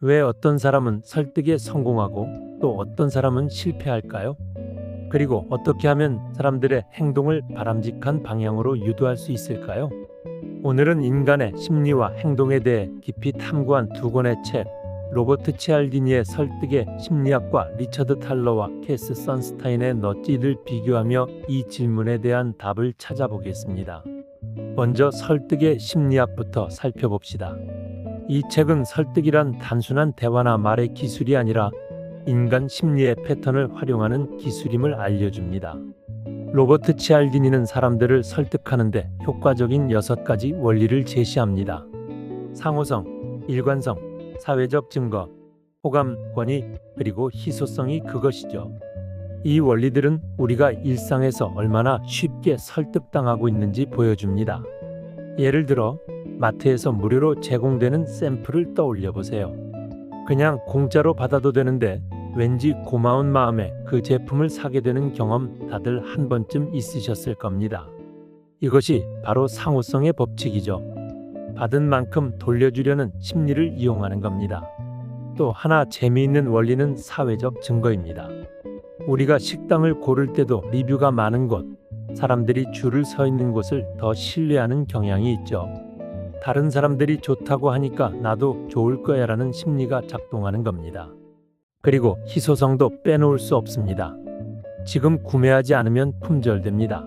왜 어떤 사람은 설득에 성공하고 또 어떤 사람은 실패할까요? 그리고 어떻게 하면 사람들의 행동을 바람직한 방향으로 유도할 수 있을까요? 오늘은 인간의 심리와 행동에 대해 깊이 탐구한 두 권의 책, 로버트 치알디니의 설득의 심리학과 리처드 탈러와 캐스 선스타인의 넛지를 비교하며 이 질문에 대한 답을 찾아보겠습니다. 먼저 설득의 심리학부터 살펴봅시다. 이 책은 설득이란 단순한 대화나 말의 기술이 아니라 인간 심리의 패턴을 활용하는 기술임을 알려줍니다. 로버트 치알디니는 사람들을 설득하는데 효과적인 6가지 원리를 제시합니다. 상호성, 일관성, 사회적 증거, 호감, 권위, 그리고 희소성이 그것이죠. 이 원리들은 우리가 일상에서 얼마나 쉽게 설득당하고 있는지 보여줍니다. 예를 들어 마트에서 무료로 제공되는 샘플을 떠올려 보세요. 그냥 공짜로 받아도 되는데 왠지 고마운 마음에 그 제품을 사게 되는 경험 다들 한 번쯤 있으셨을 겁니다. 이것이 바로 상호성의 법칙이죠. 받은 만큼 돌려주려는 심리를 이용하는 겁니다. 또 하나 재미있는 원리는 사회적 증거입니다. 우리가 식당을 고를 때도 리뷰가 많은 곳, 사람들이 줄을 서 있는 곳을 더 신뢰하는 경향이 있죠. 다른 사람들이 좋다고 하니까 나도 좋을 거야라는 심리가 작동하는 겁니다. 그리고 희소성도 빼놓을 수 없습니다. 지금 구매하지 않으면 품절됩니다.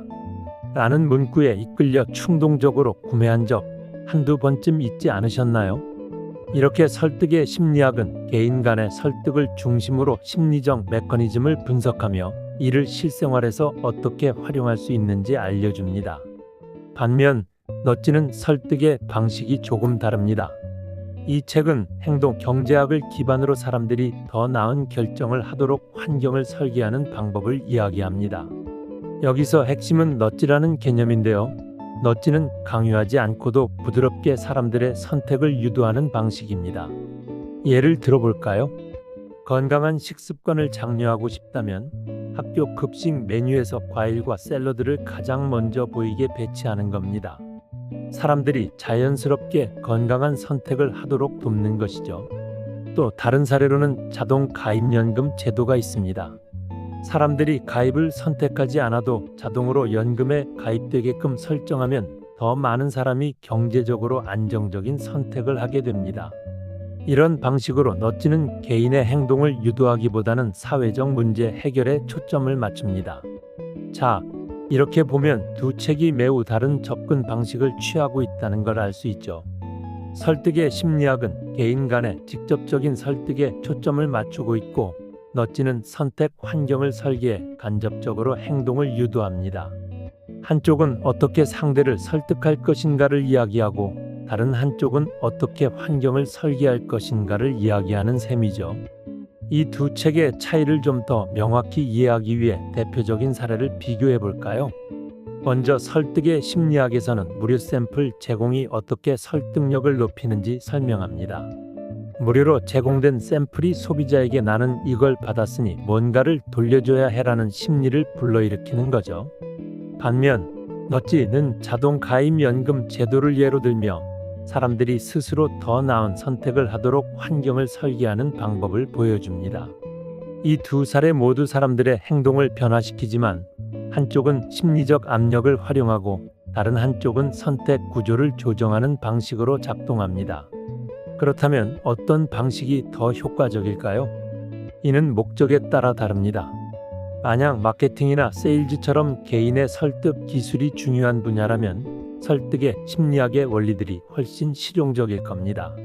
라는 문구에 이끌려 충동적으로 구매한 적 한두 번쯤 있지 않으셨나요? 이렇게 설득의 심리학은 개인 간의 설득을 중심으로 심리적 메커니즘을 분석하며 이를 실생활에서 어떻게 활용할 수 있는지 알려줍니다. 반면 넛지는 설득의 방식이 조금 다릅니다. 이 책은 행동 경제학을 기반으로 사람들이 더 나은 결정을 하도록 환경을 설계하는 방법을 이야기합니다. 여기서 핵심은 넛지라는 개념인데요. 넛지는 강요하지 않고도 부드럽게 사람들의 선택을 유도하는 방식입니다. 예를 들어볼까요? 건강한 식습관을 장려하고 싶다면 학교 급식 메뉴에서 과일과 샐러드를 가장 먼저 보이게 배치하는 겁니다. 사람들이 자연스럽게 건강한 선택을 하도록 돕는 것이죠. 또 다른 사례로는 자동 가입연금 제도가 있습니다. 사람들이 가입을 선택하지 않아도 자동으로 연금에 가입되게끔 설정하면 더 많은 사람이 경제적으로 안정적인 선택을 하게 됩니다. 이런 방식으로 넛지는 개인의 행동을 유도하기보다는 사회적 문제 해결에 초점을 맞춥니다. 자, 이렇게 보면 두 책이 매우 다른 접근 방식을 취하고 있다는 걸 알 수 있죠. 설득의 심리학은 개인 간의 직접적인 설득에 초점을 맞추고 있고 넛지는 선택 환경을 설계해 간접적으로 행동을 유도합니다. 한쪽은 어떻게 상대를 설득할 것인가를 이야기하고 다른 한쪽은 어떻게 환경을 설계할 것인가를 이야기하는 셈이죠. 이 두 책의 차이를 좀 더 명확히 이해하기 위해 대표적인 사례를 비교해 볼까요? 먼저 설득의 심리학에서는 무료 샘플 제공이 어떻게 설득력을 높이는지 설명합니다. 무료로 제공된 샘플이 소비자에게 나는 이걸 받았으니 뭔가를 돌려줘야 해라는 심리를 불러일으키는 거죠. 반면 넛지는 자동 가입 연금 제도를 예로 들며 사람들이 스스로 더 나은 선택을 하도록 환경을 설계하는 방법을 보여줍니다. 이 두 사례 모두 사람들의 행동을 변화시키지만 한쪽은 심리적 압력을 활용하고 다른 한쪽은 선택 구조를 조정하는 방식으로 작동합니다. 그렇다면 어떤 방식이 더 효과적일까요? 이는 목적에 따라 다릅니다. 만약 마케팅이나 세일즈처럼 개인의 설득 기술이 중요한 분야라면 설득의 심리학의 원리들이 훨씬 실용적일 겁니다.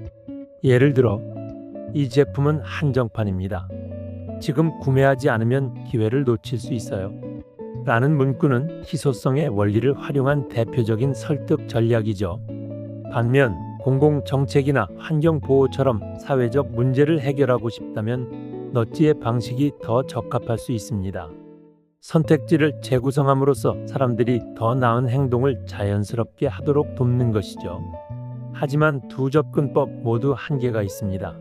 예를 들어, 이 제품은 한정판입니다. 지금 구매하지 않으면 기회를 놓칠 수 있어요. 라는 문구는 희소성의 원리를 활용한 대표적인 설득 전략이죠. 반면 공공정책이나 환경보호처럼 사회적 문제를 해결하고 싶다면 넛지의 방식이 더 적합할 수 있습니다. 선택지를 재구성함으로써 사람들이 더 나은 행동을 자연스럽게 하도록 돕는 것이죠. 하지만 두 접근법 모두 한계가 있습니다.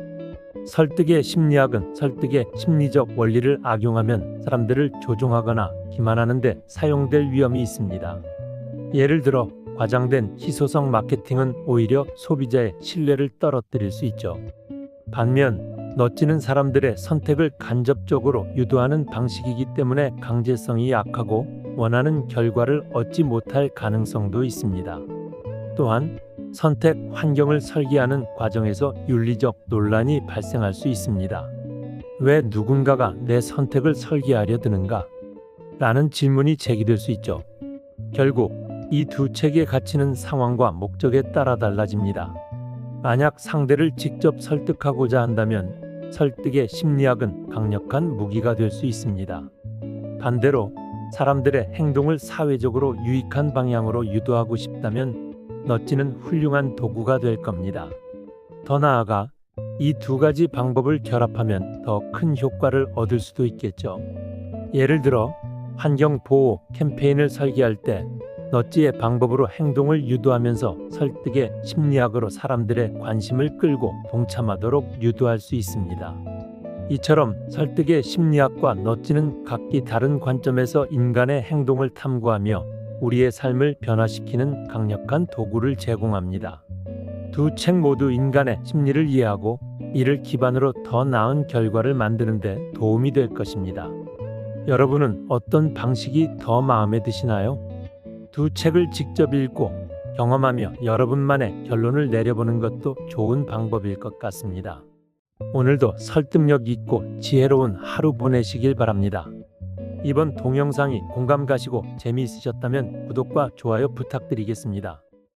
설득의 심리학은 설득의 심리적 원리를 악용하면 사람들을 조종하거나 기만하는 데 사용될 위험이 있습니다. 예를 들어 과장된 희소성 마케팅은 오히려 소비자의 신뢰를 떨어뜨릴 수 있죠. 반면 너찌는 사람들의 선택을 간접적으로 유도하는 방식이기 때문에 강제성이 약하고 원하는 결과를 얻지 못할 가능성도 있습니다. 또한 선택 환경을 설계하는 과정에서 윤리적 논란이 발생할 수 있습니다. 왜 누군가가 내 선택을 설계하려 드는가? 라는 질문이 제기될 수 있죠. 결국 이 두 책의 가치는 상황과 목적에 따라 달라집니다. 만약 상대를 직접 설득하고자 한다면 설득의 심리학은 강력한 무기가 될 수 있습니다. 반대로 사람들의 행동을 사회적으로 유익한 방향으로 유도하고 싶다면 너찌는 훌륭한 도구가 될 겁니다. 더 나아가 이 두 가지 방법을 결합하면 더 큰 효과를 얻을 수도 있겠죠. 예를 들어 환경보호 캠페인을 설계할 때 너찌의 방법으로 행동을 유도하면서 설득의 심리학으로 사람들의 관심을 끌고 동참하도록 유도할 수 있습니다. 이처럼 설득의 심리학과 너찌는 각기 다른 관점에서 인간의 행동을 탐구하며 우리의 삶을 변화시키는 강력한 도구를 제공합니다. 두 책 모두 인간의 심리를 이해하고 이를 기반으로 더 나은 결과를 만드는 데 도움이 될 것입니다. 여러분은 어떤 방식이 더 마음에 드시나요? 두 책을 직접 읽고 경험하며 여러분만의 결론을 내려보는 것도 좋은 방법일 것 같습니다. 오늘도 설득력 있고 지혜로운 하루 보내시길 바랍니다. 이번 동영상이 공감 가시고 재미있으셨다면 구독과 좋아요 부탁드리겠습니다.